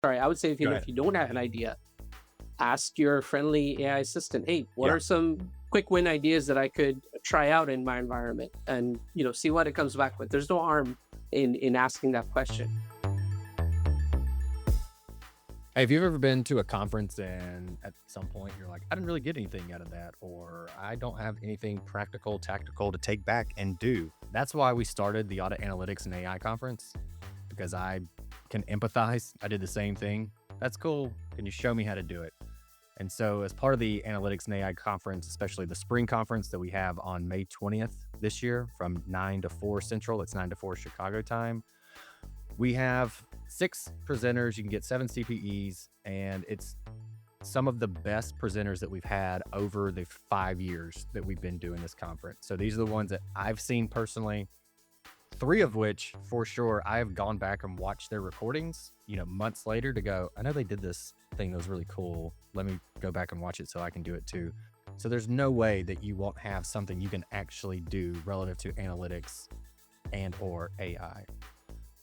Sorry, I would say Go if ahead. you don't have an idea, ask your friendly AI assistant, hey, what Yeah. are some quick win ideas that I could try out in my environment and see what it comes back with. There's no harm in asking that question. Hey, have you ever been to a conference and at some point you're like, I didn't really get anything out of that, or I don't have anything practical, tactical to take back and do? That's why we started the Audit Analytics and AI conference, because I can empathize. I did the same thing. That's cool. Can you show me how to do it? And so, as part of the Analytics and AI conference, especially the spring conference that we have on May 20th this year from 9 to 4 Central, it's 9 to 4 Chicago time, we have 6 presenters. You can get 7 CPEs, and it's some of the best presenters that we've had over the 5 years that we've been doing this conference. So these are the ones that I've seen personally, 3 of which for sure I have gone back and watched their recordings, months later to go, I know they did this thing that was really cool. Let me go back and watch it so I can do it too. So there's no way that you won't have something you can actually do relative to analytics and or AI.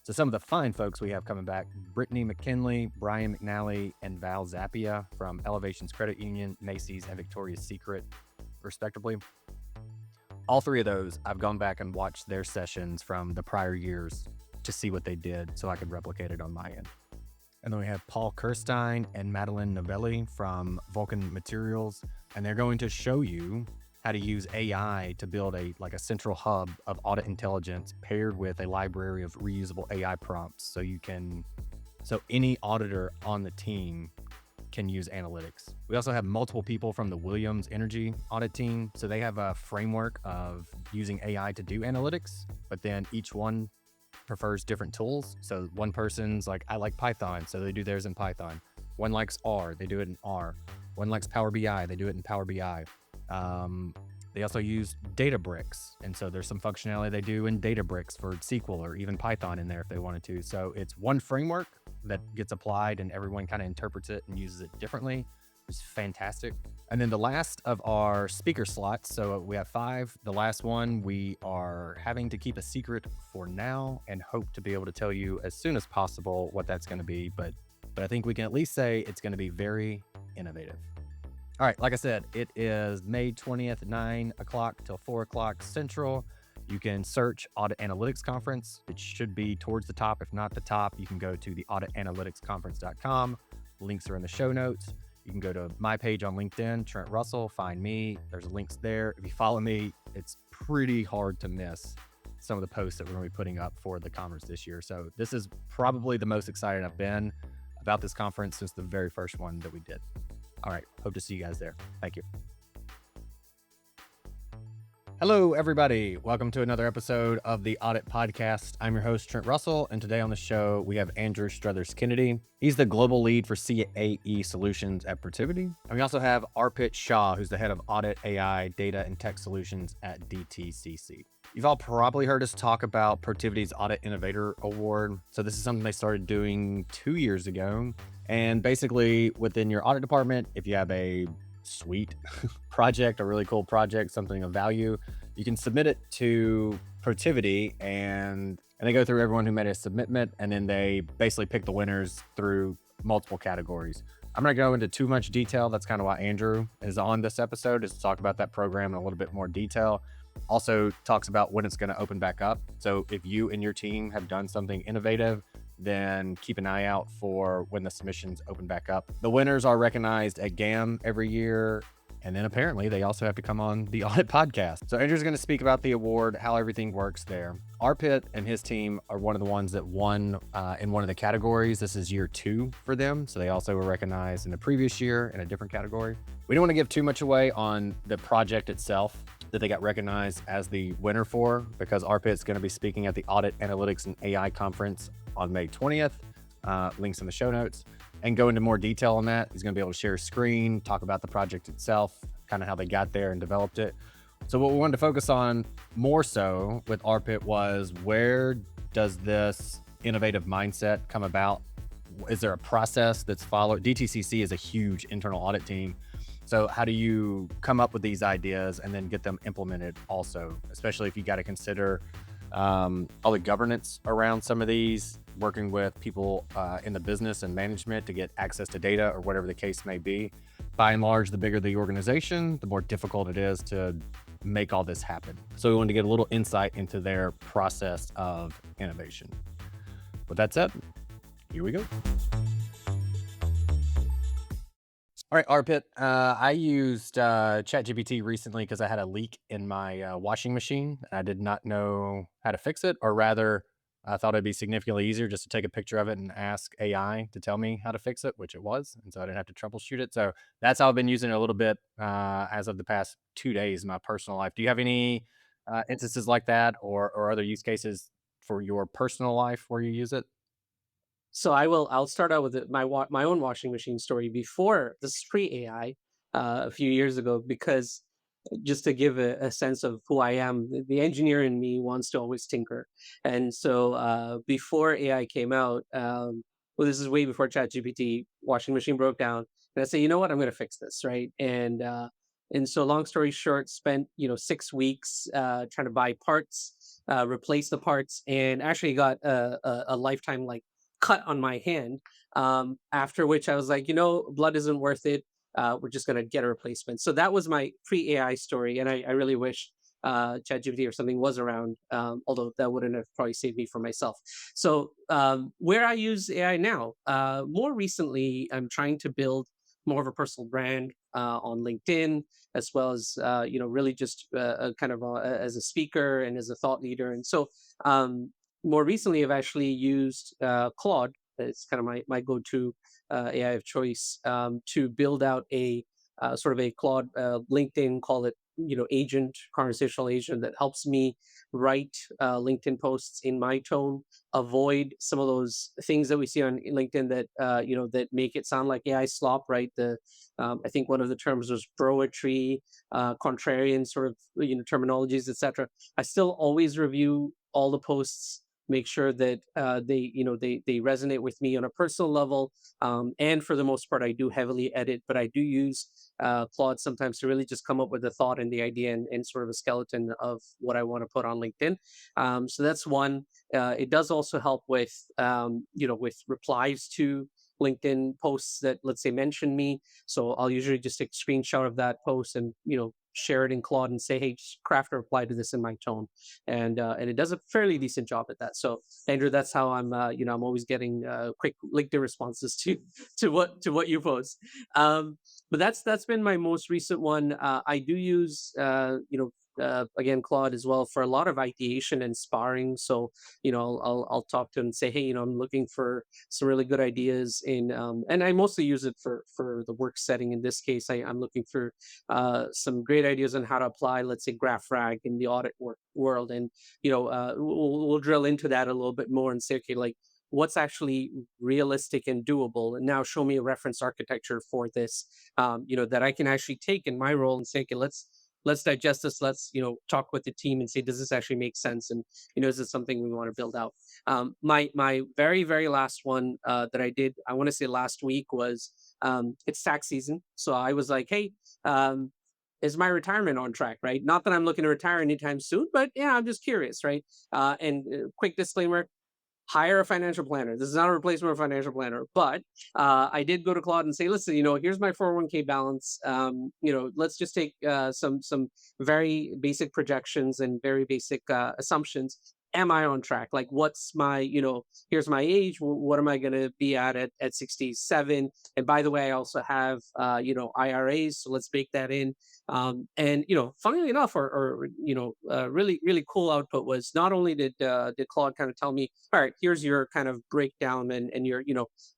So some of the fine folks we have coming back: Brittany McKinley, Brian McNally, and Val Zappia from Elevations Credit Union, Macy's, and Victoria's Secret, respectively. All 3 of those, I've gone back and watched their sessions from the prior years to see what they did so I could replicate it on my end. And then we have Paul Kirstein and Madeline Novelli from Vulcan Materials, and they're going to show you how to use AI to build a central hub of audit intelligence paired with a library of reusable AI prompts. So any auditor on the team can use analytics. We also have multiple people from the Williams Energy audit team. So they have a framework of using AI to do analytics, but then each one prefers different tools. So one person's like, I like Python, so they do theirs in Python. One likes R, they do it in R. One likes Power BI, they do it in Power BI. They also use Databricks, and so there's some functionality they do in Databricks for SQL or even Python in there if they wanted to. So it's one framework that gets applied and everyone kind of interprets it and uses it differently. It's fantastic. And then the last of our speaker slots, so we have 5. The last one we are having to keep a secret for now and hope to be able to tell you as soon as possible what that's going to be. But I think we can at least say it's going to be very innovative. All right, like I said, it is May 20th, 9 o'clock till 4 o'clock Central. You can search Audit Analytics Conference. It should be towards the top. If not the top, you can go to the auditanalyticsconference.com. Links are in the show notes. You can go to my page on LinkedIn, Trent Russell, find me. There's links there. If you follow me, it's pretty hard to miss some of the posts that we're going to be putting up for the conference this year. So this is probably the most excited I've been about this conference since the very first one that we did. All right, hope to see you guys there. Thank you. Hello, everybody. Welcome to another episode of the Audit Podcast. I'm your host, Trent Russell, and today on the show, we have Andrew Struthers-Kennedy. He's the global lead for CAE Solutions at Protiviti. And we also have Arpit Shah, who's the head of Audit, AI, Data, and Tech Solutions at DTCC. You've all probably heard us talk about Protiviti's Audit Innovator Award. So this is something they started doing 2 years ago. And basically, within your audit department, if you have a sweet project, a really cool project, something of value, you can submit it to Protiviti, and they go through everyone who made a submitment, and then they basically pick the winners through multiple categories. I'm not going to go into too much detail. That's kind of why Andrew is on this episode, is to talk about that program in a little bit more detail. Also talks about when it's going to open back up. So if you and your team have done something innovative, then keep an eye out for when the submissions open back up. The winners are recognized at GAM every year. And then apparently they also have to come on the Audit Podcast. So Andrew's going to speak about the award, how everything works there. Arpit and his team are one of the ones that won in one of the categories. This is year 2 for them. So they also were recognized in the previous year in a different category. We don't want to give too much away on the project itself that they got recognized as the winner for, because Arpit's going to be speaking at the Audit Analytics and AI Conference on May 20th. Links in the show notes. And go into more detail on that. He's going to be able to share a screen, talk about the project itself, kind of how they got there and developed it. So what we wanted to focus on more so with Arpit was, where does this innovative mindset come about? Is there a process that's followed? DTCC is a huge internal audit team. So how do you come up with these ideas and then get them implemented also, especially if you got to consider all the governance around some of these, working with people in the business and management to get access to data or whatever the case may be. By and large, the bigger the organization, the more difficult it is to make all this happen. So we wanted to get a little insight into their process of innovation. With that said, here we go. All right, Arpit. I used ChatGPT recently because I had a leak in my washing machine. I did not know how to fix it, or rather, I thought it'd be significantly easier just to take a picture of it and ask AI to tell me how to fix it, which it was, and so I didn't have to troubleshoot it. So that's how I've been using it a little bit as of the past 2 days in my personal life. Do you have any instances like that, or other use cases for your personal life where you use it? So I'll start out with my own washing machine story before this is pre AI a few years ago, because just to give a sense of who I am, the engineer in me wants to always tinker. And so before AI came out, well, this is way before ChatGPT, washing machine broke down, and I say, you know what, I'm going to fix this, right? And so long story short, spent 6 weeks trying to buy parts, replace the parts, and actually got a lifetime like cut on my hand. After which I was like, blood isn't worth it. We're just gonna get a replacement. So that was my pre-AI story, and I really wish ChatGPT or something was around. Although that wouldn't have probably saved me from myself. So where I use AI now, more recently, I'm trying to build more of a personal brand on LinkedIn, as well as really just kind of as a speaker and as a thought leader. And so more recently, I've actually used Claude. It's kind of my go-to AI of choice to build out a sort of a Claude LinkedIn, call it agent, conversational agent that helps me write LinkedIn posts in my tone, avoid some of those things that we see on LinkedIn that that make it sound like AI slop. Right? I think one of the terms was broetry, contrarian sort of terminologies, etc. I still always review all the posts, make sure that they resonate with me on a personal level, and for the most part I do heavily edit, but I do use Claude sometimes to really just come up with the thought and the idea, and sort of a skeleton of what I want to put on LinkedIn. So that's one. It does also help with with replies to LinkedIn posts that, let's say, mention me. So I'll usually just take a screenshot of that post and share it in Claude and say, hey, just craft a reply to this in my tone, and it does a fairly decent job at that. So Andrew, that's how I'm always getting quick LinkedIn responses to to what you post. But that's been my most recent one. I do use again Claude as well for a lot of ideation and sparring. So I'll talk to him and say, hey, I'm looking for some really good ideas in, and I mostly use it for the work setting. In this case, I'm looking for some great ideas on how to apply, let's say, graph rag in the audit world. And we'll drill into that a little bit more and say, okay, like, what's actually realistic and doable, and now show me a reference architecture for this, that I can actually take in my role and say, okay, let's digest this, let's talk with the team and say, does this actually make sense, and is this something we want to build out. My very very last one that I did, I want to say last week, was it's tax season, so I was like, hey, is my retirement on track, right? Not that I'm looking to retire anytime soon, but yeah, I'm just curious, right? And quick disclaimer, hire a financial planner. This is not a replacement for a financial planner, but I did go to Claude and say, listen, here's my 401k balance. Let's just take some very basic projections and very basic assumptions. Am I on track? Like, what's my, here's my age. What am I going to be at 67? And by the way, I also have, IRAs. So let's bake that in. And funnily enough, or really really cool output was, not only did Claude kind of tell me, all right, here's your kind of breakdown and your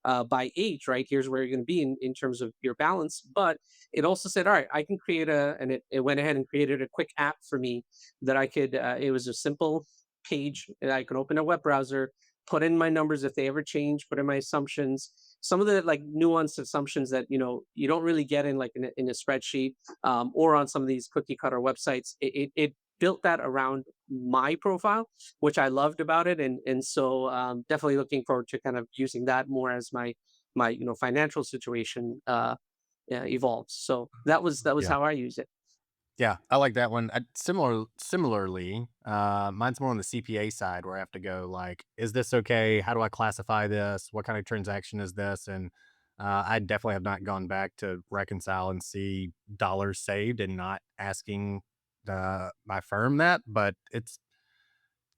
by age, right? Here's where you're going to be in terms of your balance, but it also said, all right, I can create and it went ahead and created a quick app for me that I could. It was a simple page that I could open a web browser, put in my numbers if they ever change, put in my assumptions, some of the like nuanced assumptions that you don't really get in like in a spreadsheet, or on some of these cookie cutter websites. It built that around my profile, which I loved about it, and so definitely looking forward to kind of using that more as my financial situation evolves. So that was Yeah. how I use it. Yeah, I like that one. Similarly, mine's more on the CPA side where I have to go like, is this okay? How do I classify this? What kind of transaction is this? And I definitely have not gone back to reconcile and see dollars saved and not asking my firm that, but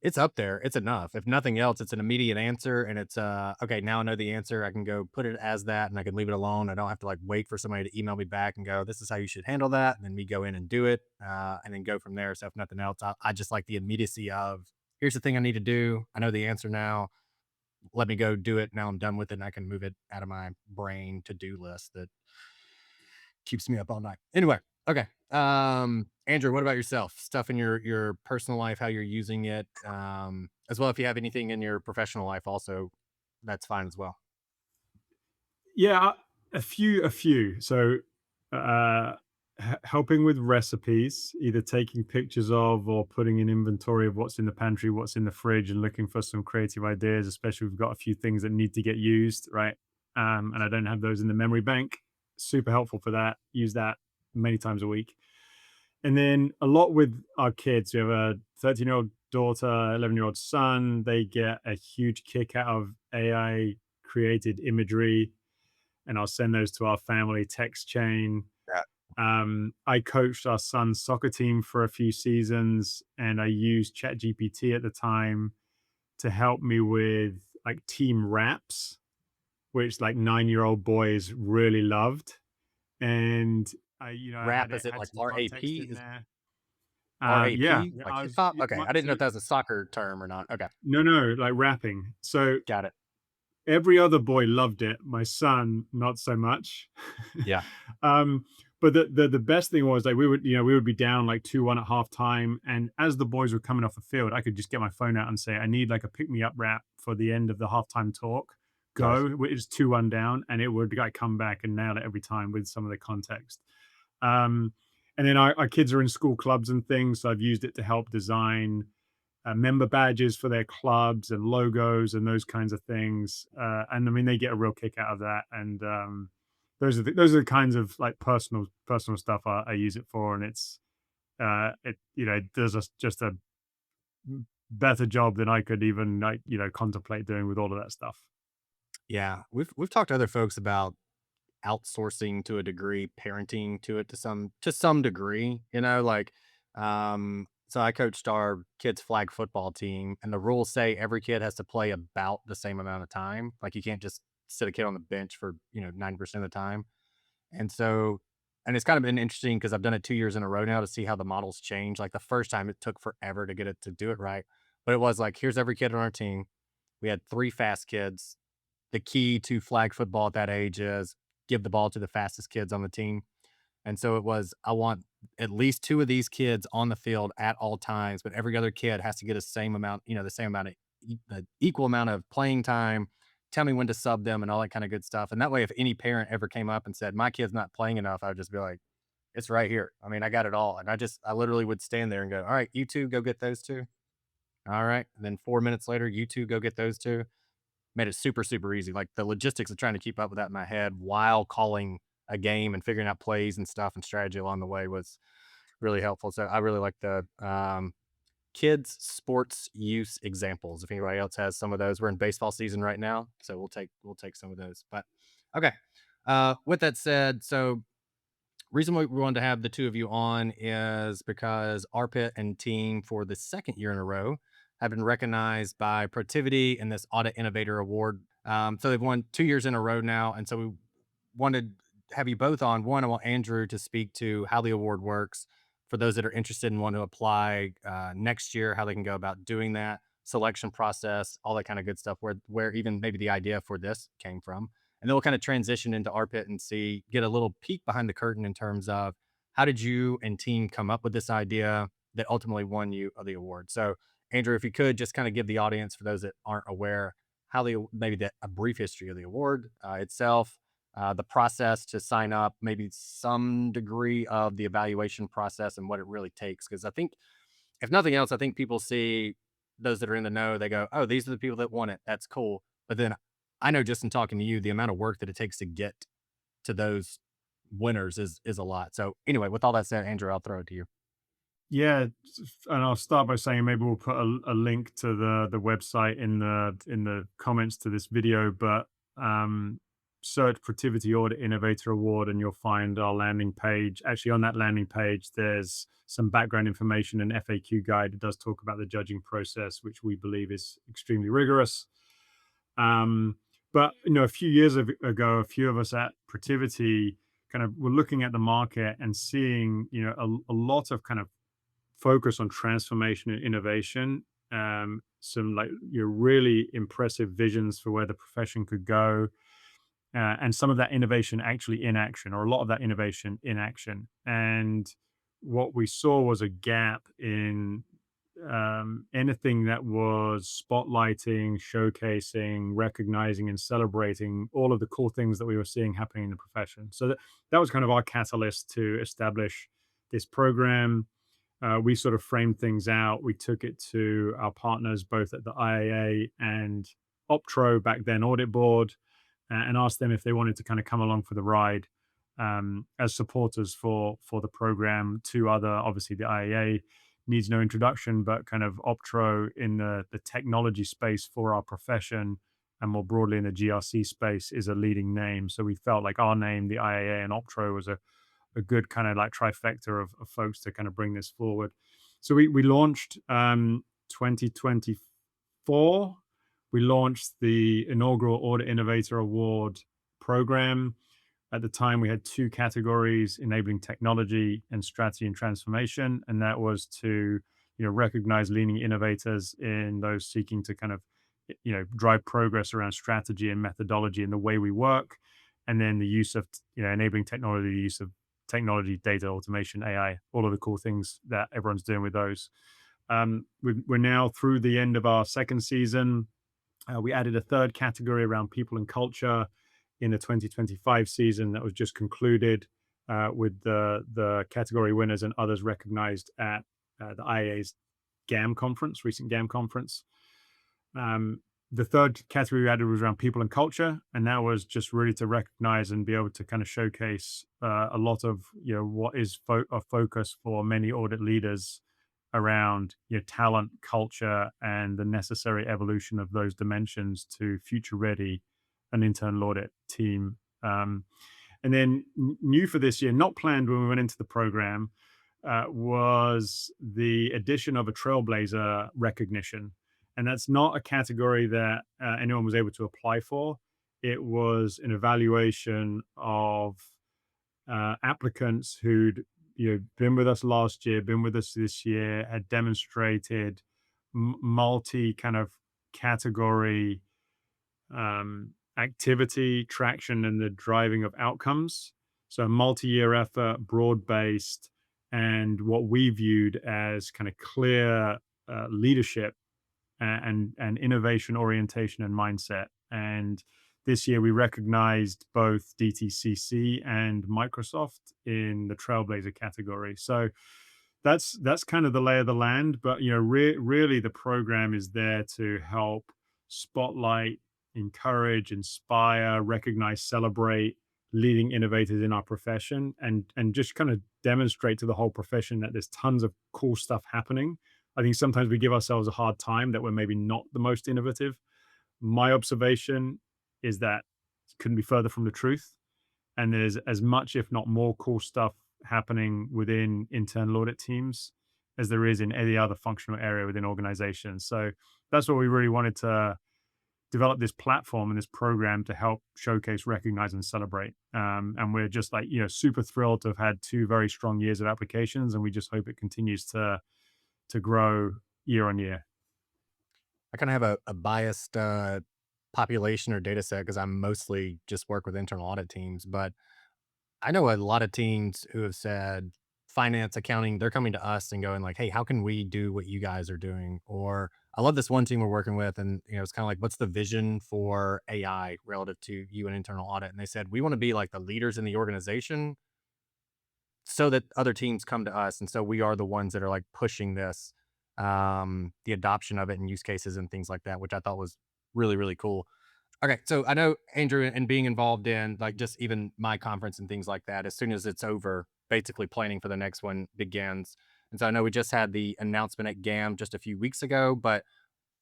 it's up there. It's enough. If nothing else, it's an immediate answer and it's okay, now I know the answer. I can go put it as that and I can leave it alone. I don't have to like wait for somebody to email me back and go, this is how you should handle that. And then me go in and do it. And then go from there. So if nothing else, I just like the immediacy of here's the thing I need to do. I know the answer now. Let me go do it. Now I'm done with it and I can move it out of my brain to-do list that keeps me up all night. Anyway, okay. Andrew, what about yourself? Stuff in your personal life, how you're using it, as well. If you have anything in your professional life, also, that's fine as well. Yeah, a few. So, helping with recipes, either taking pictures of or putting an inventory of what's in the pantry, what's in the fridge, and looking for some creative ideas. Especially, we've got a few things that need to get used, right? And I don't have those in the memory bank. Super helpful for that. Use that many times a week. And then a lot with our kids. We have a 13-year-old daughter, 11-year-old son. They get a huge kick out of AI created imagery, and I'll send those to our family text chain. Yeah. I coached our son's soccer team for a few seasons, and I used ChatGPT at the time to help me with like team raps, which like 9-year-old boys really loved. And I Rap, is it had like some context RAP? in Is there. RAP Yeah, like I hip was hop? Okay, I didn't know if that was a soccer term or not. Okay, no, like rapping. So got it. every other boy loved it. My son, not so much. Yeah, um, but the best thing was like we would be down like 2-1 at halftime, and as the boys were coming off the field, I could just get my phone out and say, I need like a pick me up rap for the end of the halftime talk. nice. Go, it's 2-1 down, and it would like come back and nail it every time with some of the context. Um, and then our kids are in school clubs and things, so I've used it to help design member badges for their clubs and logos and those kinds of things. And I mean, they get a real kick out of that. And those are the kinds of like personal stuff I use it for. And it does just a better job than I could even like contemplate doing with all of that stuff. Yeah, we've talked to other folks about outsourcing to a degree, parenting to it to some degree, like so I coached our kids flag football team and the rules say every kid has to play about the same amount of time. Like you can't just sit a kid on the bench for, 90% of the time. And so and it's kind of been interesting because I've done it 2 years in a row now to see how the models change. Like the first time it took forever to get it to do it right. But it was like, here's every kid on our team. We had 3 fast kids. The key to flag football at that age is give the ball to the fastest kids on the team. And so it was, I want at least 2 of these kids on the field at all times, but every other kid has to get the same amount, the same amount of the equal amount of playing time. Tell me when to sub them and all that kind of good stuff. And that way, if any parent ever came up and said, my kid's not playing enough, I would just be like, it's right here. I mean, I got it all. And I literally would stand there and go, all right, you two go get those two. All right. And then 4 minutes later, you two go get those two. Made it super, super easy. Like the logistics of trying to keep up with that in my head while calling a game and figuring out plays and stuff and strategy along the way was really helpful. So I really like the kids sports use examples. If anybody else has some of those, we're in baseball season right now, so we'll take some of those. But okay. With that said, so reason why we wanted to have the two of you on is because Arpit and team for the second year in a row have been recognized by Productivity in this Audit Innovator Award. So they've won 2 years in a row now, and so we wanted to have you both on. One, I want Andrew to speak to how the award works for those that are interested and want to apply next year, how they can go about doing that, selection process, all that kind of good stuff. Where even maybe the idea for this came from, and then we'll kind of transition into Arpit and get a little peek behind the curtain in terms of how did you and team come up with this idea that ultimately won you the award. So, Andrew, if you could just kind of give the audience, for those that aren't aware, how a brief history of the award itself, the process to sign up, maybe some degree of the evaluation process and what it really takes. Because I think, if nothing else, I think people see those that are in the know, they go, oh, these are the people that want it. That's cool. But then I know just in talking to you, the amount of work that it takes to get to those winners is a lot. So anyway, with all that said, Andrew, I'll throw it to you. Yeah, and I'll start by saying maybe we'll put a link to the website in the comments to this video, but um, search Protiviti Audit Innovator Award and you'll find our landing page. Actually, on that landing page, there's some background information and FAQ guide. It does talk about the judging process, which we believe is extremely rigorous. Um, but a few years ago, a few of us at Protiviti kind of were looking at the market and seeing, a lot of kind of focus on transformation and innovation. Some like really impressive visions for where the profession could go, and some of that innovation actually in action, or a lot of that innovation in action. And what we saw was a gap in anything that was spotlighting, showcasing, recognizing, and celebrating all of the cool things that we were seeing happening in the profession. So that was kind of our catalyst to establish this program. We sort of framed things out. We took it to our partners, both at the IAA and Optro, back then Audit Board, and asked them if they wanted to kind of come along for the ride as supporters for the program. Two other, obviously, the IAA needs no introduction, but kind of Optro in the technology space for our profession, and more broadly in the GRC space, is a leading name. So we felt like our name, the IAA and Optro, was a good kind of like trifecta of folks to kind of bring this forward. So we launched 2024. We launched the inaugural Audit Innovator Award program. At the time, we had two categories: enabling technology and strategy and transformation. And that was to recognize leading innovators in those seeking to kind of drive progress around strategy and methodology and the way we work. And then the use of enabling technology, the use of technology, data, automation, AI, all of the cool things that everyone's doing with those. We're now through the end of our second season. We added a third category around people and culture in the 2025 season that was just concluded, with the category winners and others recognized at the IA's GAM conference, recent GAM conference. The third category we added was around people and culture, and that was just really to recognize and be able to kind of showcase a lot of what is a focus for many audit leaders around talent, culture, and the necessary evolution of those dimensions to future ready an internal audit team. And then new for this year, not planned when we went into the program, was the addition of a trailblazer recognition. And that's not a category that anyone was able to apply for. It was an evaluation of applicants who'd been with us last year, been with us this year, had demonstrated multi kind of category activity, traction, and the driving of outcomes. So multi-year effort, broad-based, and what we viewed as kind of clear leadership and innovation orientation and mindset. And this year we recognized both DTCC and Microsoft in the Trailblazer category. So that's kind of the lay of the land. But really the program is there to help spotlight, encourage, inspire, recognize, celebrate leading innovators in our profession, and just kind of demonstrate to the whole profession that there's tons of cool stuff happening. I think sometimes we give ourselves a hard time that we're maybe not the most innovative. My observation is that it couldn't be further from the truth. And there's as much, if not more, cool stuff happening within internal audit teams as there is in any other functional area within organizations. So that's what we really wanted to develop, this platform and this program to help showcase, recognize, and celebrate. And we're just like, super thrilled to have had two very strong years of applications. And we just hope it continues to grow year on year. I kind of have a biased population or data set because I'm mostly just work with internal audit teams. But I know a lot of teams who have said finance, accounting, they're coming to us and going like, "Hey, how can we do what you guys are doing?" Or I love this one team we're working with, and it's kind of like, "What's the vision for AI relative to you and internal audit?" And they said, "We want to be like the leaders in the organization, so that other teams come to us, and so we are the ones that are like pushing this, the adoption of it and use cases and things like that," which I thought was really really cool. Okay, so I know Andrew and being involved in like just even my conference and things like that, as soon as it's over, basically planning for the next one begins. And so I know we just had the announcement at GAM just a few weeks ago, but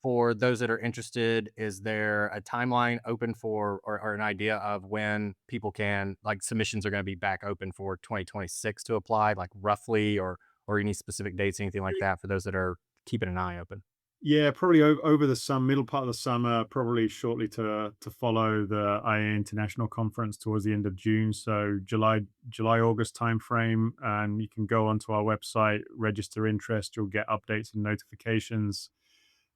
for those that are interested, is there a timeline open for or an idea of when people can like submissions are going to be back open for 2026 to apply, like roughly or any specific dates, anything like that for those that are keeping an eye open? Yeah, probably over the middle part of the summer, probably shortly to follow the IA International Conference towards the end of June. So August timeframe, and you can go onto our website, register interest. You'll get updates and notifications,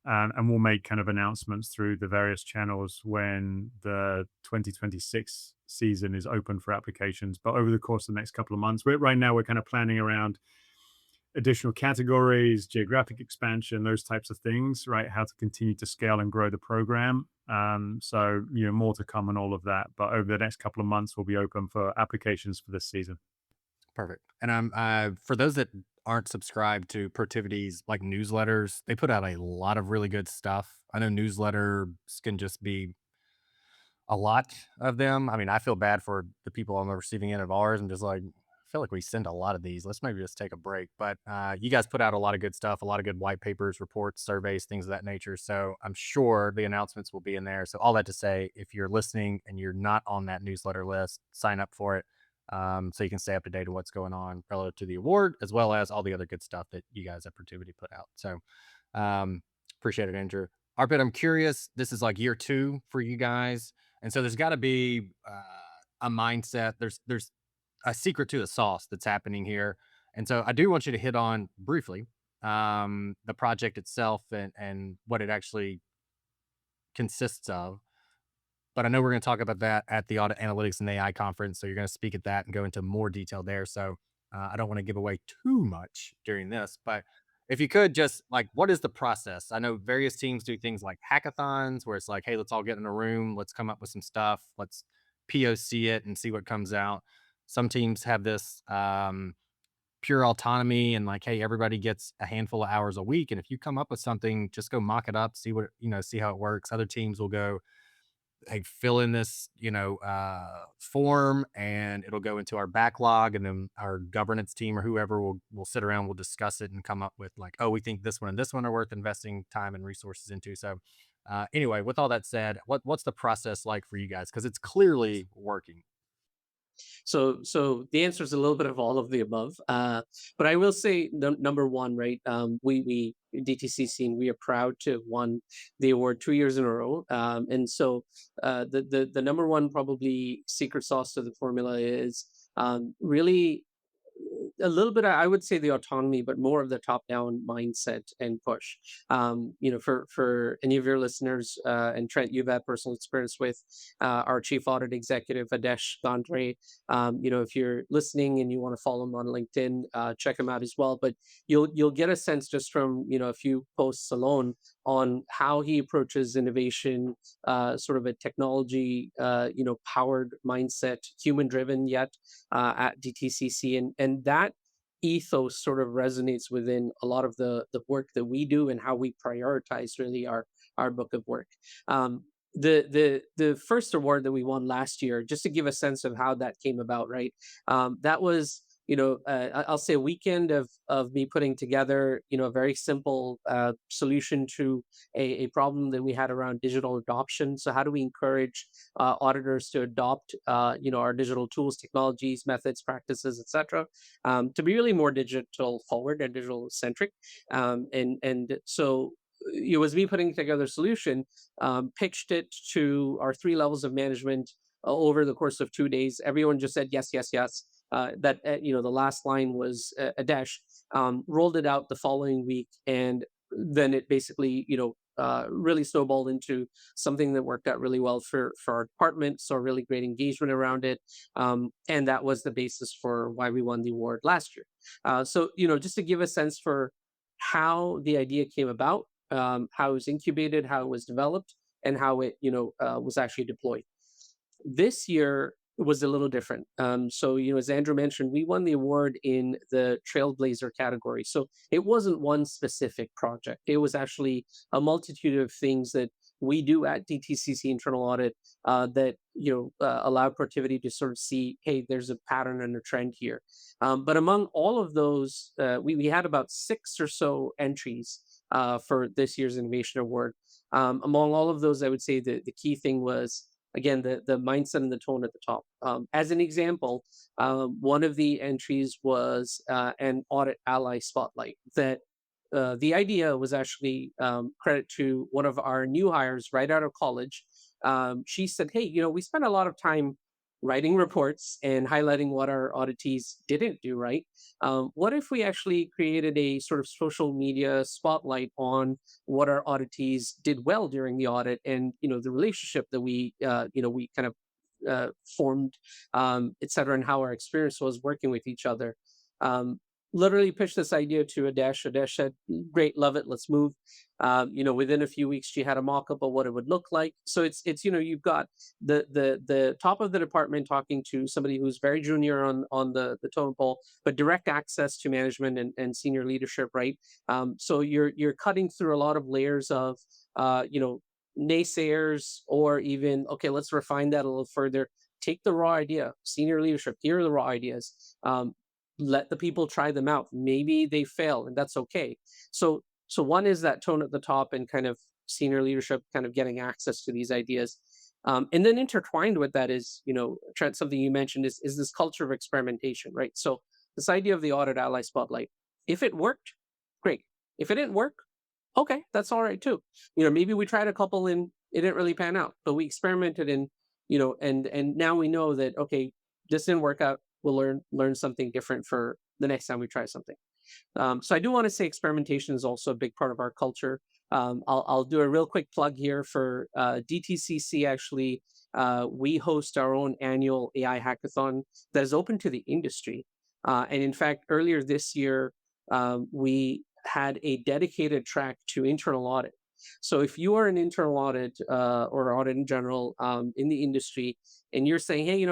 and we'll make kind of announcements through the various channels when the 2026 season is open for applications. But over the course of the next couple of months, right now we're kind of planning around additional categories, geographic expansion, those types of things, right? How to continue to scale and grow the program. So, more to come on all of that. But over the next couple of months, we'll be open for applications for this season. Perfect. And I'm for those that aren't subscribed to Protivity's like newsletters, they put out a lot of really good stuff. I know newsletters can just be a lot of them. I mean, I feel bad for the people on the receiving end of ours and just like I feel like we send a lot of these. Let's maybe just take a break. But you guys put out a lot of good stuff, a lot of good white papers, reports, surveys, things of that nature. So I'm sure the announcements will be in there. So all that to say, if you're listening and you're not on that newsletter list, sign up for it. So you can stay up to date on what's going on relative to the award, as well as all the other good stuff that you guys at Protivity put out. So um, appreciate it, Andrew. Arpit, I'm curious. This is like year two for you guys, and so there's got to be a mindset. There's a secret to the sauce that's happening here, and so I do want you to hit on briefly the project itself and what it actually consists of. But I know we're going to talk about that at the Audit Analytics and AI conference. So you're going to speak at that and go into more detail there. So I don't want to give away too much during this, but if you could just like, what is the process? I know various teams do things like hackathons where it's like, hey, let's all get in a room, let's come up with some stuff, let's POC it and see what comes out. Some teams have this pure autonomy and like, hey, everybody gets a handful of hours a week. And if you come up with something, just go mock it up, see what, see how it works. Other teams will go, hey, fill in this, form and it'll go into our backlog and then our governance team or whoever will sit around, we'll discuss it and come up with like, oh, we think this one and this one are worth investing time and resources into. So anyway, with all that said, what's the process like for you guys? Because it's clearly working. So the answer is a little bit of all of the above. But I will say number one, right? We DTC scene, we are proud to have won the award 2 years in a row. And so the number one probably secret sauce to the formula is really a little bit, I would say, the autonomy, but more of the top-down mindset and push. For any of your listeners, and Trent, you've had personal experience with our chief audit executive, Adesh Gandre. If you're listening and you want to follow him on LinkedIn, check him out as well. But you'll get a sense just from a few posts alone on how he approaches innovation, sort of a technology, powered mindset, human driven yet at DTCC, and that ethos sort of resonates within a lot of the work that we do and how we prioritize really our book of work. The first award that we won last year, just to give a sense of how that came about, right? That was I'll say a weekend of me putting together a very simple solution to a problem that we had around digital adoption. So how do we encourage auditors to adopt our digital tools, technologies, methods, practices, etc., to be really more digital forward and digital centric. And so it was me putting together a solution, pitched it to our three levels of management over the course of 2 days. Everyone just said yes, yes, yes. That the last line was a dash. Rolled it out the following week, and then it basically really snowballed into something that worked out really well for our department. So really great engagement around it, and that was the basis for why we won the award last year. So just to give a sense for how the idea came about, how it was incubated, how it was developed, and how it was actually deployed. This year was a little different. So, as Andrew mentioned, we won the award in the Trailblazer category. So it wasn't one specific project. It was actually a multitude of things that we do at DTCC internal audit that allow Protiviti to sort of see, hey, there's a pattern and a trend here. But among all of those, we had about six or so entries for this year's Innovation Award. Among all of those, I would say the key thing was, again, the mindset and the tone at the top. As an example, one of the entries was an audit ally spotlight. That the idea was actually credit to one of our new hires right out of college. She said, "Hey, we spent a lot of time writing reports and highlighting what our auditees didn't do right. What if we actually created a sort of social media spotlight on what our auditees did well during the audit, and the relationship that we kind of formed, et cetera, and how our experience was working with each other." Um, Literally pitched this idea to Adesh. Adesh said, "Great, love it, let's move." Within a few weeks, she had a mock-up of what it would look like. So it's you've got the top of the department talking to somebody who's very junior on the totem pole, but direct access to management and senior leadership, right? So you're cutting through a lot of layers of uh, you know naysayers, or even, okay, let's refine that a little further. Take the raw idea, senior leadership, here are the raw ideas. Let the people try them out. Maybe they fail, and that's okay. So one is that tone at the top and kind of senior leadership kind of getting access to these ideas. And then intertwined with that is, Trent, something you mentioned is this culture of experimentation, right? So this idea of the audit ally spotlight. If it worked, great. If it didn't work, okay, that's all right too. Maybe we tried a couple and it didn't really pan out, but we experimented, and and now we know that, okay, this didn't work out. We'll learn something different for the next time we try something. So I do want to say experimentation is also a big part of our culture. I'll do a real quick plug here for DTCC. Actually, we host our own annual AI hackathon that is open to the industry. And in fact, earlier this year, we had a dedicated track to internal audit. So if you are an internal audit or audit in general in the industry, and you're saying, hey,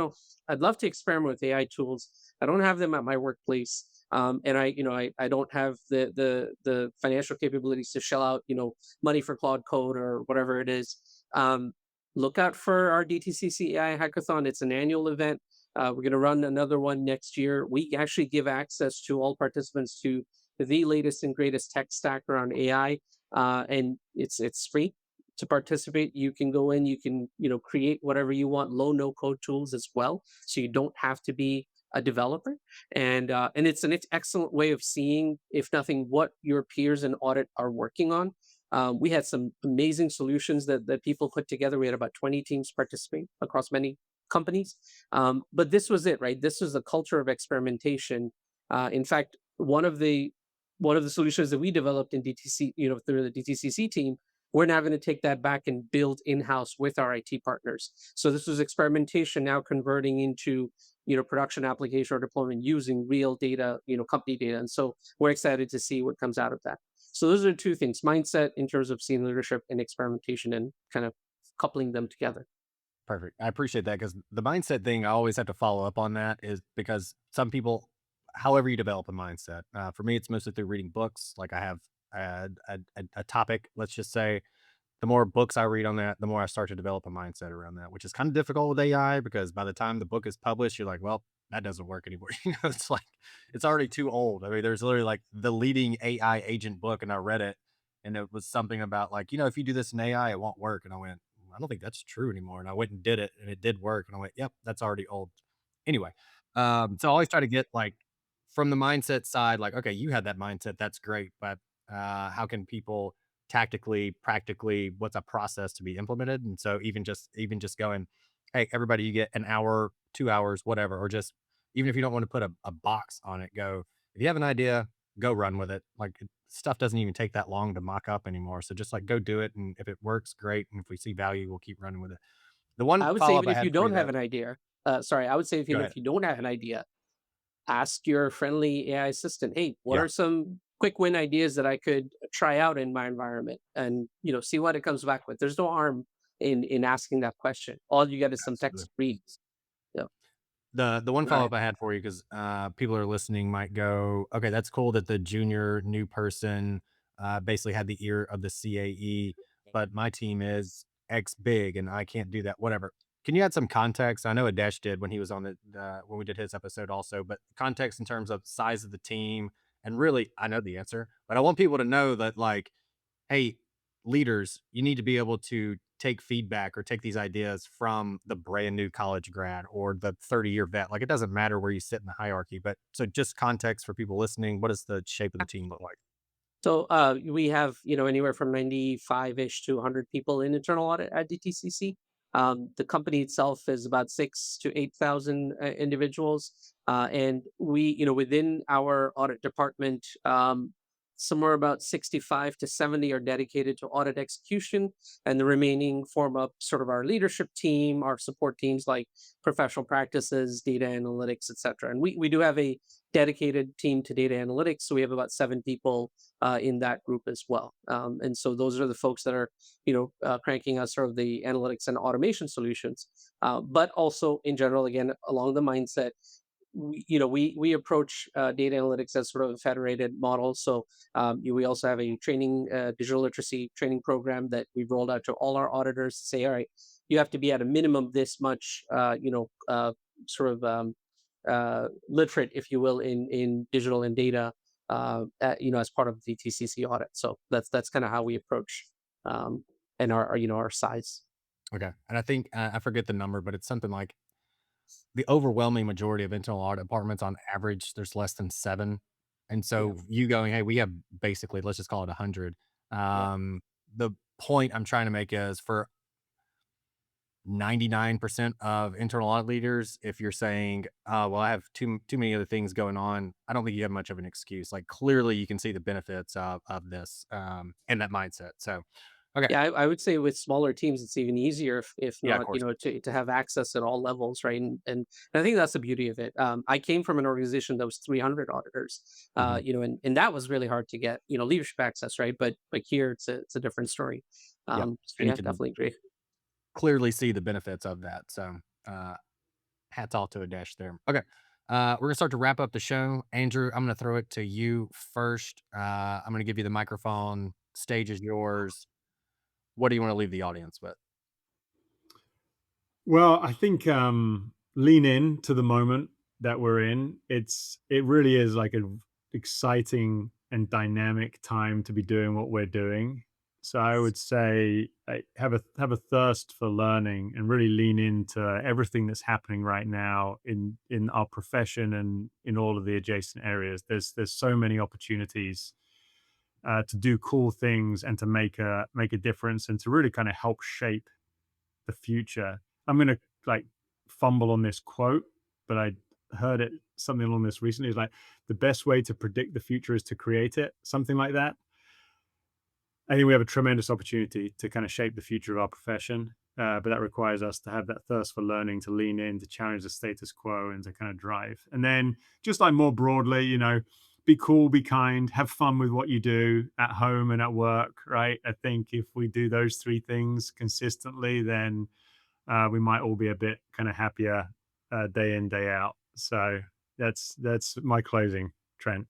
I'd love to experiment with AI tools. I don't have them at my workplace, and I don't have the financial capabilities to shell out money for Claude Code or whatever it is. Um, Look out for our DTCC AI hackathon. It's an annual event. We're going to run another one next year. We actually give access to all participants to the latest and greatest tech stack around AI, and it's free to participate. You can go in, you can create whatever you want, low no code tools as well, so you don't have to be a developer. And it's an excellent way of seeing, if nothing, what your peers in audit are working on. We had some amazing solutions that people put together. We had about 20 teams participate across many companies. But this was it, right? This was a culture of experimentation. In fact, one of the solutions that we developed in DTC, through the DTCC team, we're now going to take that back and build in-house with our IT partners. So this was experimentation now converting into production application or deployment using real data, company data. And so we're excited to see what comes out of that. So those are two things: mindset in terms of senior leadership, and experimentation, and kind of coupling them together. Perfect. I appreciate that because the mindset thing, I always have to follow up on that is because some people, however you develop a mindset, for me, it's mostly through reading books. Like I have a topic, let's just say, the more books I read on that, the more I start to develop a mindset around that, which is kind of difficult with AI because by the time the book is published, you're like, well, that doesn't work anymore. It's like it's already too old. I mean, there's literally like the leading AI agent book, and I read it, and it was something about like, if you do this in AI, it won't work. And I went, I don't think that's true anymore. And I went and did it, and it did work. And I went, yep, that's already old. Anyway, so I always try to get like from the mindset side, like, okay, you had that mindset, that's great, but how can people tactically, practically, what's a process to be implemented? And so even just going, hey, everybody, you get an hour, 2 hours, whatever, or just even if you don't want to put a box on it, go, if you have an idea, go run with it. Like stuff doesn't even take that long to mock up anymore. So just like go do it. And if it works, great. And if we see value, we'll keep running with it. The one I would say follow up even I if had you for don't you have though, an idea, sorry, I would say go if ahead. you don't have an idea, ask your friendly AI assistant, hey, what Yeah, are some quick win ideas that I could try out in my environment, and see what it comes back with. There's no harm in asking that question. All you get is some text absolutely. to read. Yeah. The one Go follow ahead. up I had for you because people are listening might go, okay, that's cool that the junior new person basically had the ear of the CAE. but my team is X big and I can't do that, whatever. Can you add some context? I know Adesh did when he was on when we did his episode also, but context in terms of size of the team. And really, I know the answer, but I want people to know that, like, hey, leaders, you need to be able to take feedback or take these ideas from the brand new college grad or the 30-year vet. Like, it doesn't matter where you sit in the hierarchy, but so just context for people listening. What does the shape of the team look like? So we have anywhere from 95-ish to 100 people in internal audit at DTCC. The company itself is about 6 to 8,000 individuals, and we within our audit department, somewhere about 65 to 70 are dedicated to audit execution, and the remaining form up sort of our leadership team, our support teams like professional practices, data analytics, etc. And we do have a dedicated team to data analytics, so we have about 7 people in that group as well. And so those are the folks that are, cranking us sort of the analytics and automation solutions. But also in general, again, along the mindset, we approach data analytics as sort of a federated model. So we also have a training digital literacy training program that we've rolled out to all our auditors to say, all right, you have to be at a minimum this much, sort of literate, if you will, in digital and data, as part of the TCC audit. So that's kind of how we approach, and our size. Okay. And I think I forget the number, but it's something like the overwhelming majority of internal audit departments on average, there's less than 7. And Yeah, so you going, hey, we have basically, let's just call it 100. yeah, The point I'm trying to make is for 99% of internal audit leaders, if you're saying, well, I have too many other things going on, I don't think you have much of an excuse. Like, clearly you can see the benefits of this and that mindset. So, okay. yeah. I would say with smaller teams, it's even easier, if Yeah, of not, course. to have access at all levels, right? And I think that's the beauty of it. I came from an organization that was 300 auditors, Mhm. and that was really hard to get, leadership access, right? But here it's a different story. Yep. So And you yeah, can definitely agree. clearly see the benefits of that. So, uh, hats off to a dash there. Okay. We're gonna start to wrap up the show. Andrew, I'm gonna throw it to you first. I'm gonna give you the microphone. Stage is yours. What do you want to leave the audience with? Well, I think lean in to the moment that we're in. It really is like an exciting and dynamic time to be doing what we're doing. So I would say have a thirst for learning and really lean into everything that's happening right now in our profession and in all of the adjacent areas. There's so many opportunities to do cool things and to make a difference and to really kind of help shape the future. I'm gonna like fumble on this quote, but I heard it something along this recently. Is like the best way to predict the future is to create it, something like that. I think we have a tremendous opportunity to kind of shape the future of our profession, but that requires us to have that thirst for learning, to lean in, to challenge the status quo, and to kind of drive. And then just like more broadly, be cool, be kind, have fun with what you do at home and at work. Right? I think if we do those 3 things consistently, then we might all be a bit kind of happier day in day out. So that's my closing, Trent.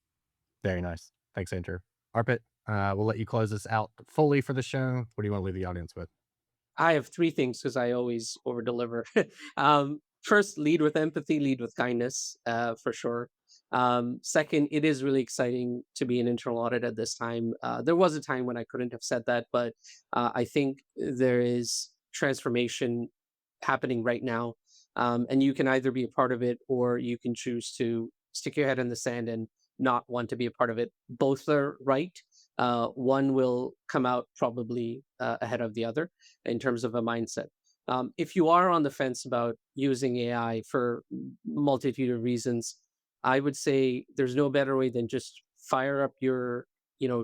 Very nice. Thanks, Andrew. Arpit, we'll let you close this out fully for the show. What do you want to leave the audience with? I have 3 things because I always over deliver. First, lead with empathy, lead with kindness, for sure. Second, it is really exciting to be an internal audit at this time. There was a time when I couldn't have said that, but I think there is transformation happening right now. And you can either be a part of it or you can choose to stick your head in the sand and not want to be a part of it. Both are right. One will come out probably ahead of the other in terms of a mindset. If you are on the fence about using AI for multitude of reasons, I would say there's no better way than just fire up your,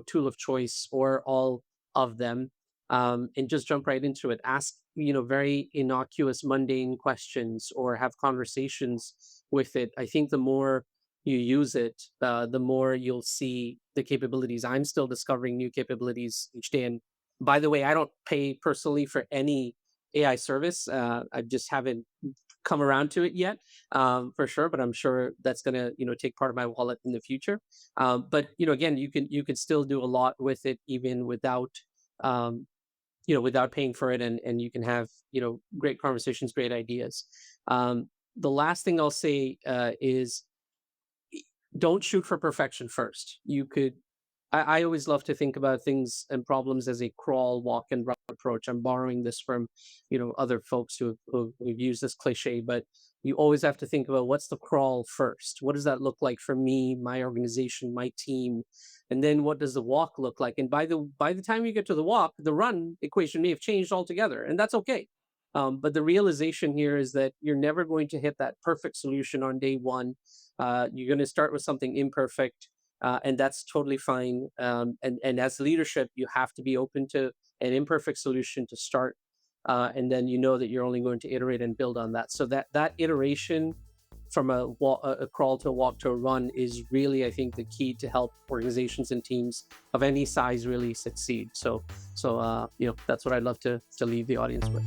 tool of choice or all of them, and just jump right into it. Ask, very innocuous, mundane questions or have conversations with it. I think the more you use it, the more you'll see the capabilities. I'm still discovering new capabilities each day. And by the way, I don't pay personally for any AI service. I just haven't come around to it yet, for sure. But I'm sure that's going to, take part of my wallet in the future. But again, you can still do a lot with it even without, um, without paying for it, and you can have, great conversations, great ideas. The last thing I'll say is, don't shoot for perfection first. I always love to think about things and problems as a crawl, walk, and run approach. I'm borrowing this from, other folks who've used this cliche, but you always have to think about what's the crawl first. What does that look like for me, my organization, my team, and then what does the walk look like? And by the time you get to the walk, the run equation may have changed altogether, and that's okay. But the realization here is that you're never going to hit that perfect solution on day one. You're going to start with something imperfect, and that's totally fine. And as leadership, you have to be open to an imperfect solution to start, and then that you're only going to iterate and build on that. So that iteration from a crawl to a walk to a run is really, I think, the key to help organizations and teams of any size really succeed. So that's what I'd love to leave the audience with.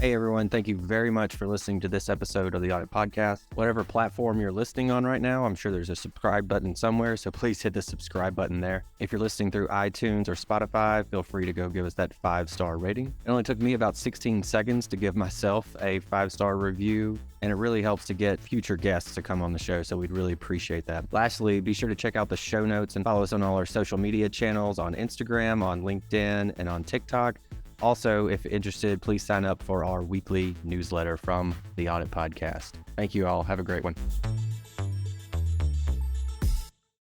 Hey everyone, thank you very much for listening to this episode of the Audit Podcast. Whatever platform you're listening on right now, I'm sure there's a subscribe button somewhere, so please hit the subscribe button there. If you're listening through iTunes or Spotify, feel free to go give us that 5-star rating. It only took me about 16 seconds to give myself a 5-star review, and it really helps to get future guests to come on the show, so we'd really appreciate that. Lastly, be sure to check out the show notes and follow us on all our social media channels on Instagram, on LinkedIn, and on TikTok. Also, if interested, please sign up for our weekly newsletter from the Audit Podcast. Thank you all. Have a great one.